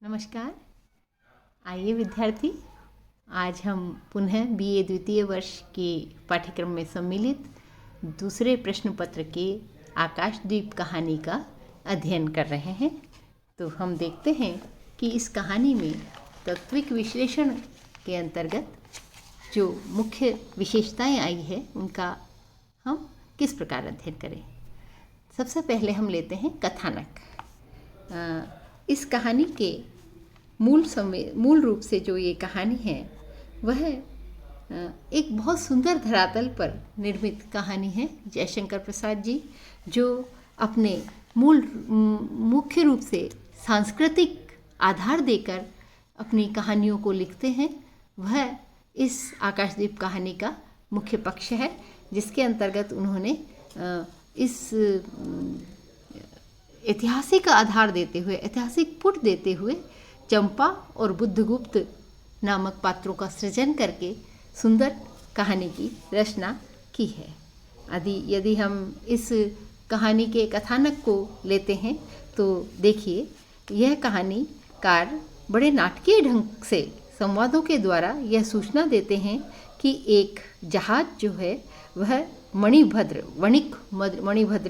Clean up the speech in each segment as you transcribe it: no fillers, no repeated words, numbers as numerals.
नमस्कार। आइए विद्यार्थी, आज हम पुनः बीए द्वितीय वर्ष के पाठ्यक्रम में सम्मिलित दूसरे प्रश्न पत्र के आकाशद्वीप कहानी का अध्ययन कर रहे हैं। तो हम देखते हैं कि इस कहानी में तात्विक विश्लेषण के अंतर्गत जो मुख्य विशेषताएं आई है उनका हम किस प्रकार अध्ययन करें। सबसे पहले हम लेते हैं कथानक। इस कहानी के मूल रूप से जो ये कहानी है वह एक बहुत सुंदर धरातल पर निर्मित कहानी है। जयशंकर प्रसाद जी जो अपने मुख्य रूप से सांस्कृतिक आधार देकर अपनी कहानियों को लिखते हैं, वह इस आकाशद्वीप कहानी का मुख्य पक्ष है, जिसके अंतर्गत उन्होंने इस ऐतिहासिक आधार देते हुए, ऐतिहासिक पुट देते हुए चंपा और बुद्धगुप्त नामक पात्रों का सृजन करके सुंदर कहानी की रचना की है। यदि हम इस कहानी के कथानक को लेते हैं तो देखिए, यह कहानीकार बड़े नाटकीय ढंग से संवादों के द्वारा यह सूचना देते हैं कि एक जहाज जो है वह मणिभद्र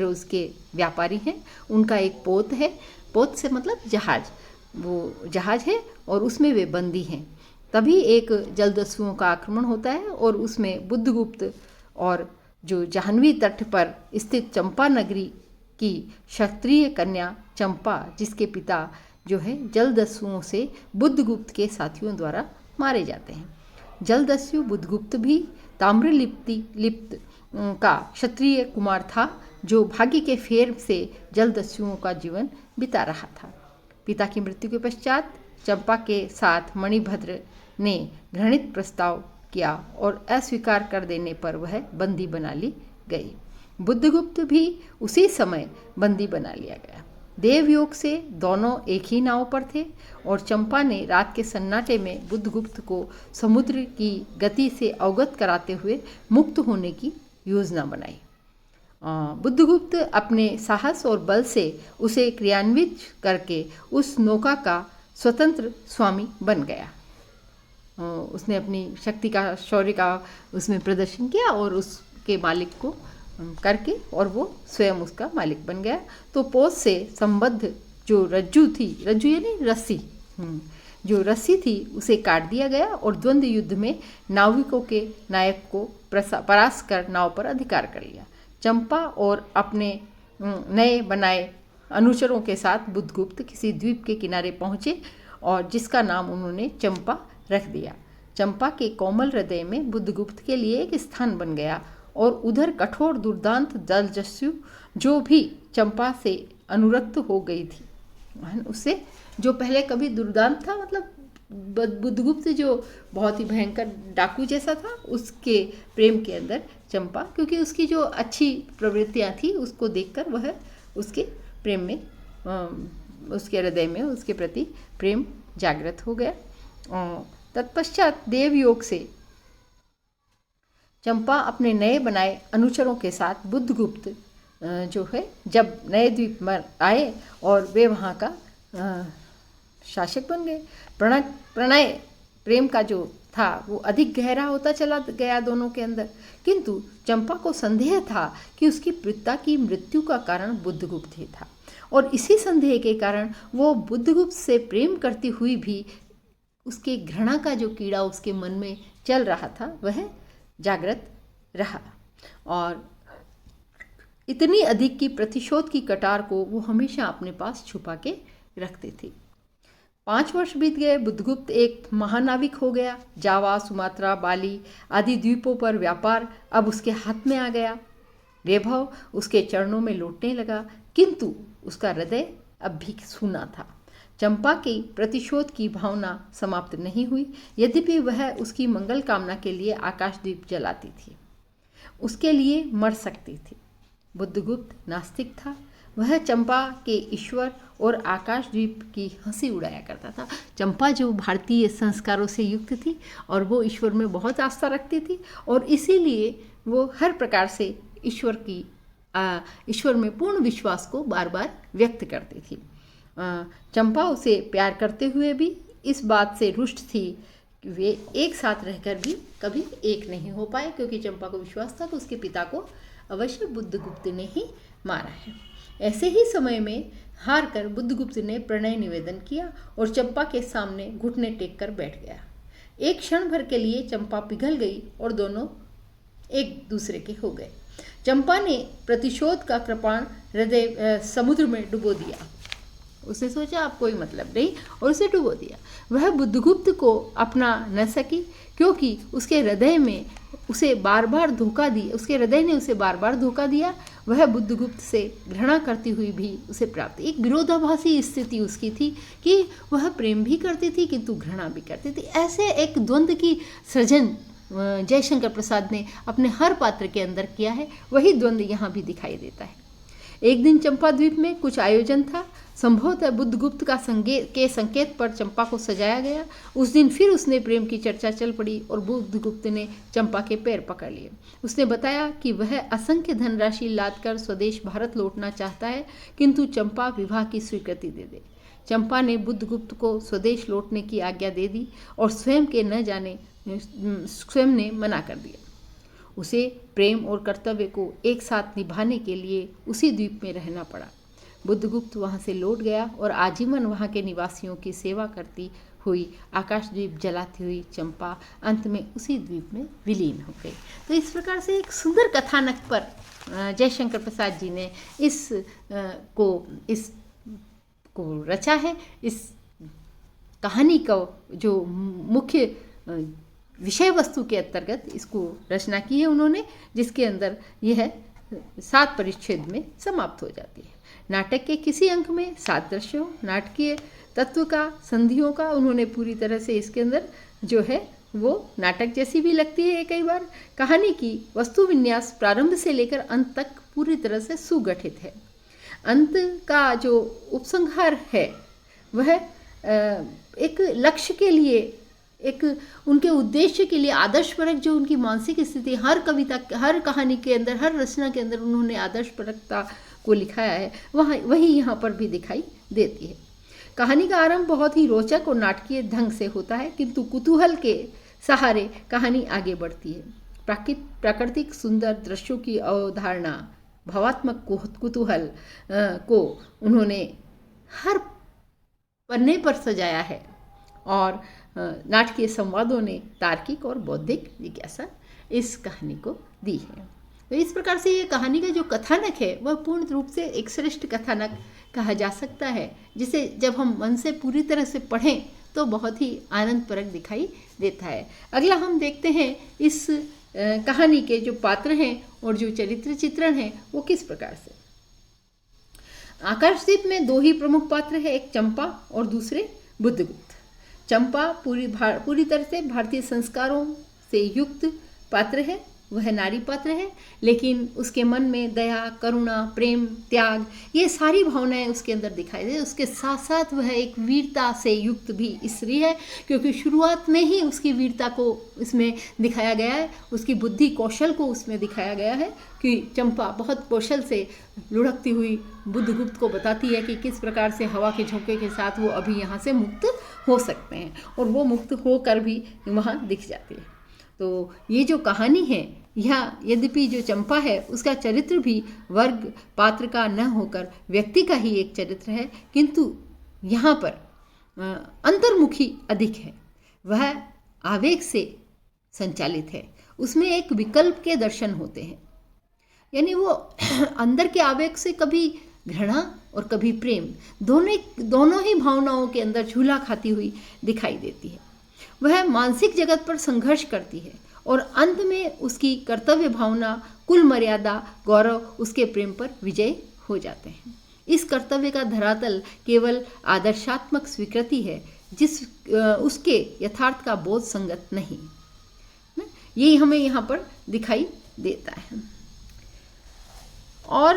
उसके व्यापारी हैं, उनका एक पोत है। पोत से मतलब जहाज, वो जहाज है और उसमें वे बंदी हैं। तभी एक जलदस्युओं का आक्रमण होता है और उसमें बुद्धगुप्त और जो जाह्नवी तट पर स्थित चंपा नगरी की क्षत्रिय कन्या चंपा, जिसके पिता जो है जलदस्युओं से बुद्धगुप्त के साथियों द्वारा मारे जाते हैं। जलदस्यु बुद्धगुप्त भी ताम्रलिप्त का क्षत्रिय कुमार था, जो भाग्य के फेर से जलदस्युओं का जीवन बिता रहा था। पिता की मृत्यु के पश्चात चंपा के साथ मणिभद्र ने घृणित प्रस्ताव किया और अस्वीकार कर देने पर वह बंदी बना ली गई। बुद्धगुप्त भी उसी समय बंदी बना लिया गया। देवयोग से दोनों एक ही नाव पर थे और चंपा ने रात के सन्नाटे में बुद्धगुप्त को समुद्र की गति से अवगत कराते हुए मुक्त होने की योजना बनाई। बुद्धगुप्त अपने साहस और बल से उसे क्रियान्वित करके उस नौका का स्वतंत्र स्वामी बन गया। उसने अपनी शक्ति का, शौर्य का उसमें प्रदर्शन किया और उसके मालिक को करके, और वो स्वयं उसका मालिक बन गया। तो पोत से संबद्ध जो रज्जू थी, रज्जू यानी रस्सी, जो रस्सी थी उसे काट दिया गया और द्वंद्व युद्ध में नाविकों के नायक को परास्त कर नाव पर अधिकार कर लिया। चंपा और अपने नए बनाए अनुचरों के साथ बुद्धगुप्त किसी द्वीप के किनारे पहुँचे और जिसका नाम उन्होंने चंपा रख दिया। चंपा के कोमल हृदय में बुद्धगुप्त के लिए एक स्थान बन गया और उधर कठोर दुर्दांत जलदस्यु जो भी चंपा से अनुरक्त हो गई थी, उससे जो पहले कभी दुर्दांत था, मतलब बुद्धगुप्त जो बहुत ही भयंकर डाकू जैसा था, उसके प्रेम के अंदर चंपा, क्योंकि उसकी जो अच्छी प्रवृत्तियां थी उसको देखकर वह उसके प्रेम में, उसके हृदय में उसके प्रति प्रेम जागृत हो गया। तत्पश्चात देवयोग से चंपा अपने नए बनाए अनुचरों के साथ बुद्धगुप्त जो है जब नए द्वीप पर आए और वे वहाँ का शासक बन गए। प्रणय प्रेम का जो था वो अधिक गहरा होता चला गया दोनों के अंदर, किंतु चंपा को संदेह था कि उसकी पिता की मृत्यु का कारण बुद्धगुप्त ही था, और इसी संदेह के कारण वो बुद्धगुप्त से प्रेम करती हुई भी उसके घृणा का जो कीड़ा उसके मन में चल रहा था वह जागृत रहा, और इतनी अधिक की प्रतिशोध की कटार को वो हमेशा अपने पास छुपा के रखते थे। 5 वर्ष बीत गए। बुद्धगुप्त एक महानाविक हो गया। जावा, सुमात्रा, बाली आदि द्वीपों पर व्यापार अब उसके हाथ में आ गया। वैभव उसके चरणों में लौटने लगा, किंतु उसका हृदय अब भी सूना था। चंपा की प्रतिशोध की भावना समाप्त नहीं हुई, यद्यपि वह उसकी मंगल कामना के लिए आकाशद्वीप जलाती थी, उसके लिए मर सकती थी। बुद्धगुप्त नास्तिक था। वह चंपा के ईश्वर और आकाशद्वीप की हंसी उड़ाया करता था। चंपा जो भारतीय संस्कारों से युक्त थी और वो ईश्वर में बहुत आस्था रखती थी, और इसीलिए वो हर प्रकार से ईश्वर में पूर्ण विश्वास को बार बार व्यक्त करती थी। चंपा उसे प्यार करते हुए भी इस बात से रुष्ट थी कि वे एक साथ रहकर भी कभी एक नहीं हो पाए, क्योंकि चंपा को विश्वास था कि उसके पिता को अवश्य बुद्धगुप्त ने ही मारा है। ऐसे ही समय में हार कर बुद्धगुप्त ने प्रणय निवेदन किया और चंपा के सामने घुटने टेक कर बैठ गया। एक क्षण भर के लिए चंपा पिघल गई और दोनों एक दूसरे के हो गए। चंपा ने प्रतिशोध का कृपाण हृदय समुद्र में डुबो दिया। उसने सोचा अब कोई मतलब नहीं और उसे डुबो दिया। वह बुद्धगुप्त को अपना न सकी, क्योंकि उसके हृदय में उसे बार बार धोखा दिया, उसके हृदय ने उसे बार बार धोखा दिया। वह बुद्धगुप्त से घृणा करती हुई भी उसे प्राप्त, एक विरोधाभासी स्थिति उसकी थी कि वह प्रेम भी करती थी किंतु घृणा भी करती थी। ऐसे एक द्वंद्व की सृजन जयशंकर प्रसाद ने अपने हर पात्र के अंदर किया है। वही द्वंद्व यहाँ भी दिखाई देता है। एक दिन चंपा द्वीप में कुछ आयोजन था। संभवतः बुद्धगुप्त का संकेत पर चंपा को सजाया गया। उस दिन फिर उसने प्रेम की चर्चा चल पड़ी और बुद्धगुप्त ने चंपा के पैर पकड़ लिए। उसने बताया कि वह असंख्य धनराशि लादकर स्वदेश भारत लौटना चाहता है, किंतु चंपा विवाह की स्वीकृति दे दे। चंपा ने बुद्धगुप्त को स्वदेश लौटने की आज्ञा दे दी और स्वयं ने मना कर दिया। उसे प्रेम और कर्तव्य को एक साथ निभाने के लिए उसी द्वीप में रहना पड़ा। बुद्धगुप्त वहाँ से लौट गया और आजीवन वहाँ के निवासियों की सेवा करती हुई आकाशद्वीप जलाती हुई चंपा अंत में उसी द्वीप में विलीन हो गई। तो इस प्रकार से एक सुंदर कथानक पर जयशंकर प्रसाद जी ने इस को रचा है। इस कहानी का जो मुख्य विषय वस्तु के अंतर्गत इसको रचना की है उन्होंने, जिसके अंदर यह 7 परिच्छेद में समाप्त हो जाती है। नाटक के किसी अंक में 7 दृश्यों, नाटकीय तत्व का, संधियों का उन्होंने पूरी तरह से इसके अंदर जो है वो नाटक जैसी भी लगती है कई बार। कहानी की वस्तु विन्यास प्रारंभ से लेकर अंत तक पूरी तरह से सुगठित है। अंत का जो उपसंहार है वह एक लक्ष्य के लिए, एक उनके उद्देश्य के लिए आदर्शपरक जो उनकी मानसिक स्थिति, हर कविता, हर कहानी के अंदर, हर रचना के अंदर उन्होंने आदर्शपरकता को लिखाया है, वही यहाँ पर भी दिखाई देती है। कहानी का आरंभ बहुत ही रोचक और नाटकीय ढंग से होता है, किंतु कुतूहल के सहारे कहानी आगे बढ़ती है। प्राकृतिक सुंदर दृश्यों की अवधारणा, भावात्मक कुतूहल को उन्होंने हर पन्ने पर सजाया है और नाटकीय संवादों ने तार्किक और बौद्धिक जिज्ञासा इस कहानी को दी है। तो इस प्रकार से ये कहानी का जो कथानक है वह पूर्ण रूप से एक श्रेष्ठ कथानक कहा जा सकता है, जिसे जब हम मन से पूरी तरह से पढ़ें तो बहुत ही आनंदप्रक दिखाई देता है। अगला हम देखते हैं इस कहानी के जो पात्र हैं और जो चरित्र चित्रण है वो किस प्रकार से। आकाशद्वीप में 2 ही प्रमुख पात्र हैं, एक चंपा और दूसरे बुद्धगुप्त। चंपा पूरी तरह से भारतीय संस्कारों से युक्त पात्र है, वह नारी पात्र है, लेकिन उसके मन में दया, करुणा, प्रेम, त्याग, ये सारी भावनाएं उसके अंदर दिखाई दे। उसके साथ साथ वह एक वीरता से युक्त भी स्त्री है, क्योंकि शुरुआत में ही उसकी वीरता को इसमें दिखाया गया है, उसकी बुद्धि कौशल को उसमें दिखाया गया है कि चंपा बहुत कौशल से लुढ़कती हुई बुद्धगुप्त को बताती है कि किस प्रकार से हवा के झोंके के साथ वो अभी यहाँ से मुक्त हो सकते हैं, और वो मुक्त होकर भी वहाँ दिख जाती है। तो ये जो कहानी है यह, यद्यपि जो चंपा है उसका चरित्र भी वर्ग पात्र का न होकर व्यक्ति का ही एक चरित्र है, किंतु यहाँ पर अंतर्मुखी अधिक है। वह आवेग से संचालित है, उसमें एक विकल्प के दर्शन होते हैं, यानी वो अंदर के आवेग से कभी घृणा और कभी प्रेम, दोनों ही भावनाओं के अंदर झूला खाती हुई दिखाई देती है। वह मानसिक जगत पर संघर्ष करती है और अंत में उसकी कर्तव्य भावना, कुल मर्यादा, गौरव उसके प्रेम पर विजय हो जाते हैं। इस कर्तव्य का धरातल केवल आदर्शात्मक स्वीकृति है, उसके यथार्थ का बोध संगत नहीं। ये हमें यहाँ पर दिखाई देता है। और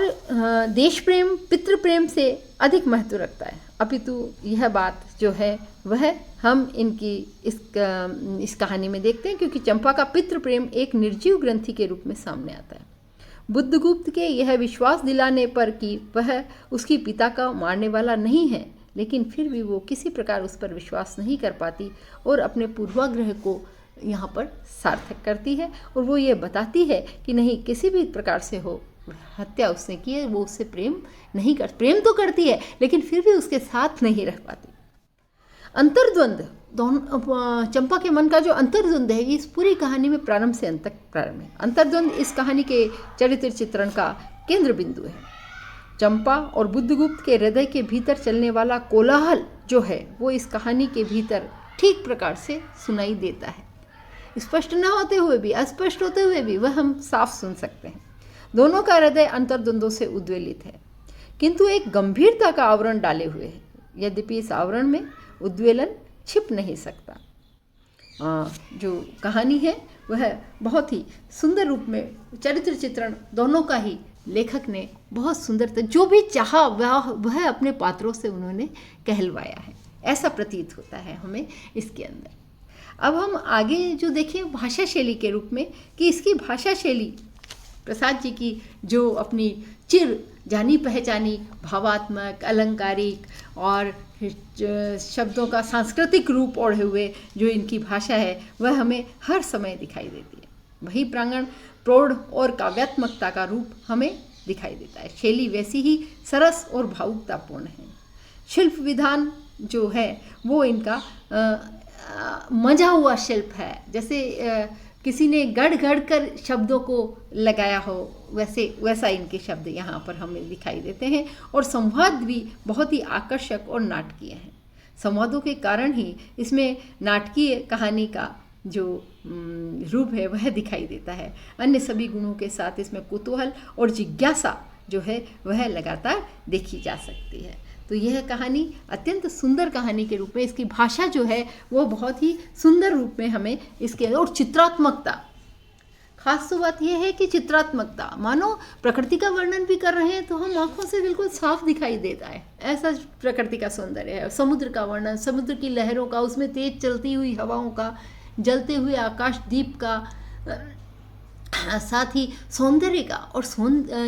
देश प्रेम पितृ प्रेम से अधिक महत्व रखता है, अपितु यह बात जो है वह हम इनकी इस कहानी में देखते हैं, क्योंकि चंपा का पितृ प्रेम एक निर्जीव ग्रंथि के रूप में सामने आता है। बुद्धगुप्त के यह विश्वास दिलाने पर कि वह उसकी पिता का मारने वाला नहीं है, लेकिन फिर भी वो किसी प्रकार उस पर विश्वास नहीं कर पाती और अपने पूर्वाग्रह को यहाँ पर सार्थक करती है और वो ये बताती है कि नहीं, किसी भी प्रकार से हो हत्या उसने की है, वो उससे प्रेम तो करती है लेकिन फिर भी उसके साथ नहीं रह पाती। अंतर्द्वंद दोनों, चंपा के मन का जो अंतर्द्वंद है, इस पूरी कहानी में प्रारंभ से अंत तक प्रारंभ है। अंतर्द्वंद इस कहानी के चरित्र चित्रण का केंद्र बिंदु है। चंपा और बुद्धगुप्त के हृदय के भीतर चलने वाला कोलाहल जो है वो इस कहानी के भीतर ठीक प्रकार से सुनाई देता है। स्पष्ट न होते हुए भी, अस्पष्ट होते हुए भी वह हम साफ सुन सकते हैं। दोनों का हृदय अंतर्द्वंदों से उद्वेलित है, किंतु एक गंभीरता का आवरण डाले हुए है। यद्यपि इस आवरण में उद्वेलन छिप नहीं सकता। जो कहानी है वह बहुत ही सुंदर रूप में चरित्र चित्रण दोनों का ही लेखक ने बहुत सुंदर, जो भी चाहा वह अपने पात्रों से उन्होंने कहलवाया है, ऐसा प्रतीत होता है हमें इसके अंदर। अब हम आगे जो देखें भाषा शैली के रूप में, कि इसकी भाषा शैली प्रसाद जी की जो अपनी चिर जानी पहचानी भावात्मक, अलंकारिक और शब्दों का सांस्कृतिक रूप ओढ़े हुए जो इनकी भाषा है वह हमें हर समय दिखाई देती है। वही प्रांगण, प्रौढ़ और काव्यात्मकता का रूप हमें दिखाई देता है। शैली वैसी ही सरस और भावुकतापूर्ण है। शिल्प विधान जो है वो इनका मजा हुआ शिल्प है, जैसे किसी ने गढ़ कर शब्दों को लगाया हो, वैसा इनके शब्द यहाँ पर हमें दिखाई देते हैं। और संवाद भी बहुत ही आकर्षक और नाटकीय हैं। संवादों के कारण ही इसमें नाटकीय कहानी का जो रूप है वह दिखाई देता है। अन्य सभी गुणों के साथ इसमें कुतूहल और जिज्ञासा जो है वह लगातार देखी जा सकती है। तो यह कहानी अत्यंत सुंदर कहानी के रूप में, इसकी भाषा जो है वो बहुत ही सुंदर रूप में हमें इसके, और चित्रात्मकता, खास तो बात यह है कि चित्रात्मकता, मानो प्रकृति का वर्णन भी कर रहे हैं तो हम आंखों से बिल्कुल साफ दिखाई देता है, ऐसा प्रकृति का सौंदर्य है। समुद्र का वर्णन, समुद्र की लहरों का, उसमें तेज चलती हुई हवाओं का, जलते हुए आकाशदीप का, साथ ही सौंदर्य का, और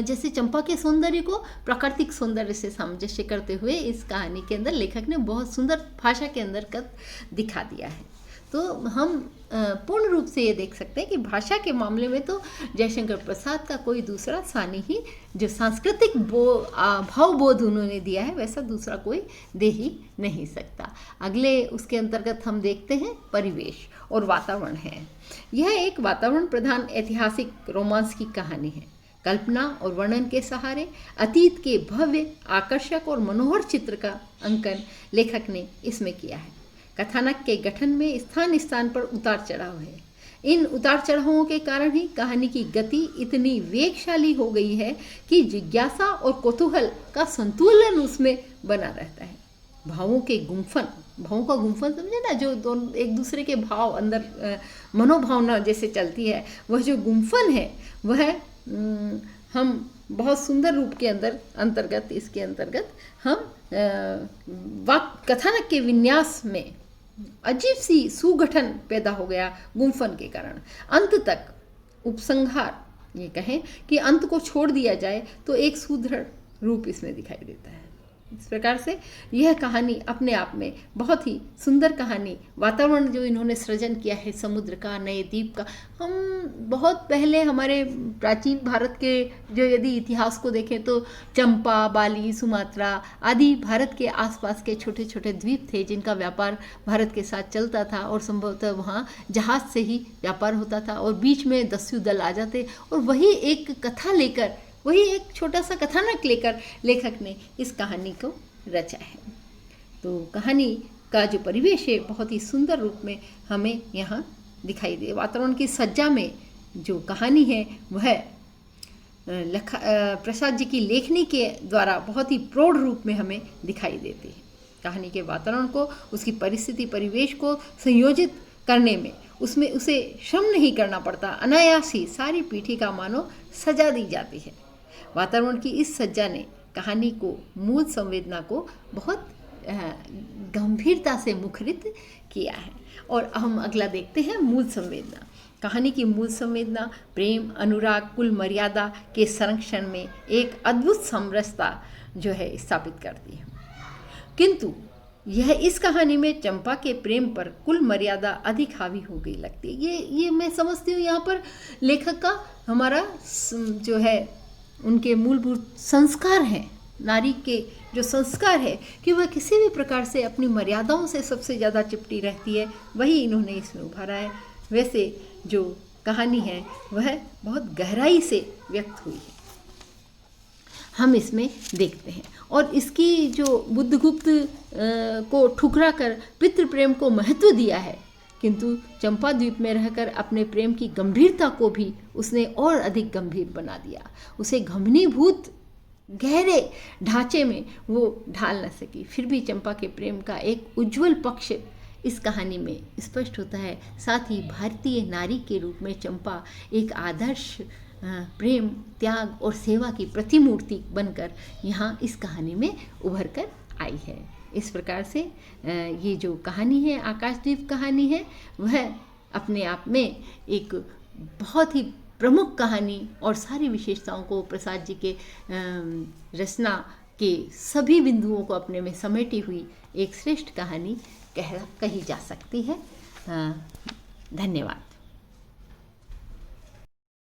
जैसे चंपा के सौंदर्य को प्राकृतिक सौंदर्य से सामंजस्य करते हुए इस कहानी के अंदर लेखक ने बहुत सुंदर भाषा के अंदर दिखा दिया है। तो हम पूर्ण रूप से ये देख सकते हैं कि भाषा के मामले में तो जयशंकर प्रसाद का कोई दूसरा सानी ही, जो सांस्कृतिक भावबोध उन्होंने दिया है वैसा दूसरा कोई दे ही नहीं सकता। अगले उसके अंतर्गत हम देखते हैं परिवेश और वातावरण है। यह एक वातावरण प्रधान ऐतिहासिक रोमांस की कहानी है। कल्पना और वर्णन के सहारे अतीत के भव्य, आकर्षक और मनोहर चित्र का अंकन लेखक ने इसमें किया है। कथानक के गठन में स्थान स्थान पर उतार चढ़ाव है। इन उतार चढ़ावों के कारण ही कहानी की गति इतनी वेगशाली हो गई है कि जिज्ञासा और कौतूहल का संतुलन उसमें बना रहता है। भावों का गुम्फन समझे ना, जो दोनों एक दूसरे के भाव अंदर मनोभावना जैसे चलती है, वह जो गुम्फन है वह हम बहुत सुंदर रूप के अंतर्गत इसके अंतर्गत हम कथानक के विन्यास में अजीब सी सुगठन पैदा हो गया गुम्फन के कारण। अंत तक उपसंहार, ये कहें कि अंत को छोड़ दिया जाए तो एक सुदृढ़ रूप इसमें दिखाई देता है। इस प्रकार से यह कहानी अपने आप में बहुत ही सुंदर कहानी, वातावरण जो इन्होंने सृजन किया है समुद्र का, नए द्वीप का। हम बहुत पहले हमारे प्राचीन भारत के जो यदि इतिहास को देखें तो चंपा, बाली, सुमात्रा आदि भारत के आसपास के छोटे छोटे द्वीप थे जिनका व्यापार भारत के साथ चलता था और संभवतः वहाँ जहाज से ही व्यापार होता था और बीच में दस्यु दल आ जाते और वही एक कथा लेकर, वही एक छोटा सा कथानक लेकर लेखक ने इस कहानी को रचा है। तो कहानी का जो परिवेश है बहुत ही सुंदर रूप में हमें यहाँ दिखाई दे। वातावरण की सज्जा में जो कहानी है वह प्रसाद जी की लेखनी के द्वारा बहुत ही प्रौढ़ रूप में हमें दिखाई देती है। कहानी के वातावरण को, उसकी परिस्थिति, परिवेश को संयोजित करने में उसमें उसे श्रम नहीं करना पड़ता, अनायास ही सारी पीठी का मानो सजा दी जाती है। वातावरण की इस सज्जा ने कहानी को, मूल संवेदना को बहुत गंभीरता से मुखरित किया है। और हम अगला देखते हैं मूल संवेदना। कहानी की मूल संवेदना प्रेम, अनुराग, कुल मर्यादा के संरक्षण में एक अद्भुत समरसता जो है स्थापित करती है। किंतु यह इस कहानी में चंपा के प्रेम पर कुल मर्यादा अधिक हावी हो गई लगती है। ये मैं समझती हूँ यहाँ पर लेखक का हमारा जो है उनके मूलभूत संस्कार हैं, नारी के जो संस्कार है कि वह किसी भी प्रकार से अपनी मर्यादाओं से सबसे ज़्यादा चिपटी रहती है, वही इन्होंने इसमें उभारा है। वैसे जो कहानी है वह बहुत गहराई से व्यक्त हुई है, हम इसमें देखते हैं। और इसकी जो बुद्धगुप्त को ठुकरा कर पितृ प्रेम को महत्व दिया है, किंतु चंपा द्वीप में रहकर अपने प्रेम की गंभीरता को भी उसने और अधिक गंभीर बना दिया। उसे घमनीभूत गहरे ढांचे में वो ढाल न सकी, फिर भी चंपा के प्रेम का एक उज्जवल पक्ष इस कहानी में स्पष्ट होता है। साथ ही भारतीय नारी के रूप में चंपा एक आदर्श प्रेम, त्याग और सेवा की प्रतिमूर्ति बनकर यहाँ इस कहानी में उभर कर आई है। इस प्रकार से ये जो कहानी है, आकाशद्वीप कहानी है, वह अपने आप में एक बहुत ही प्रमुख कहानी और सारी विशेषताओं को प्रसाद जी के रचना के सभी बिंदुओं को अपने में समेटी हुई एक श्रेष्ठ कहानी कही जा सकती है। धन्यवाद।